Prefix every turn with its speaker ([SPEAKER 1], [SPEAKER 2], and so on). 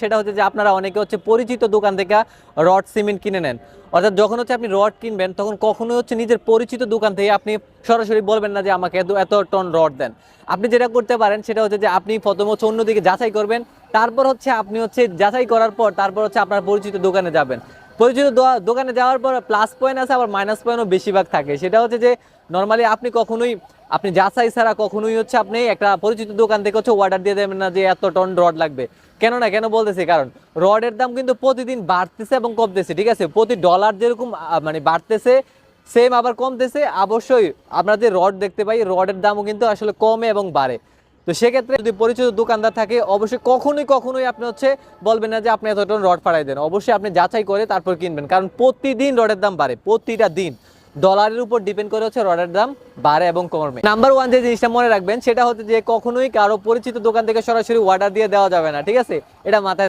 [SPEAKER 1] সেটা হচ্ছে যে আপনারা অনেকে হচ্ছে পরিচিত দোকান থেকে রড সিমেন্ট কিনে নেন। অর্থাৎ যখন হচ্ছে আপনি রড কিনবেন তখন কখনোই হচ্ছে নিজের পরিচিত দোকান থেকে আপনি সরাসরি বলবেন না যে আমাকে এত এত টন রড দেন। আপনি যেটা করতে পারেন সেটা হচ্ছে যে আপনি প্রথম হচ্ছে অন্যদিকে যাচাই করবেন, তারপর হচ্ছে আপনি হচ্ছে যাচাই করার পর তারপর হচ্ছে আপনার পরিচিত দোকানে যাবেন। পরিচিত দোকানে যাওয়ার পর প্লাস পয়েন্ট আছে, আবার মাইনাস পয়েন্টও বেশিরভাগ থাকে। সেটা হচ্ছে যে নর্মালি আপনি কখনোই আপনি যাচাই ছাড়া কখনোই হচ্ছে আপনি একটা পরিচিত দোকান থেকে হচ্ছে অর্ডার দিয়ে দেবেন না যে এত টন রড লাগবে। কেন বলতেছি, কারণ রডের দাম কিন্তু প্রতিদিন বাড়তেছে এবং কমতেছে, ঠিক আছে? প্রতি ডলার যেরকম মানে বাড়তেছে সেম আবার কমতেছে। অবশ্যই আমরা যে রড দেখতে পাই রডের দামও কিন্তু আসলে কমে এবং বাড়ে। তো সেক্ষেত্রে যদি পরিচিত দোকানদার থাকে অবশ্যই কখনোই আপনি হচ্ছে বলবেন না যে আপনি এত টন রড পাঠাই দেন। অবশ্যই আপনি যাচাই করে তারপর কিনবেন, কারণ প্রতিদিন রডের দাম বাড়ে, প্রতিটা দিন ডলারের উপর ডিপেন্ড করে হচ্ছে রডের দাম বাড়ে এবং কমে। নাম্বার ওয়ান যে জিনিসটা মনে রাখবেন সেটা হচ্ছে যে কখনোই কারো পরিচিত দোকান থেকে সরাসরি অর্ডার দিয়ে দেওয়া যাবে না, ঠিক আছে? এটা মাথায়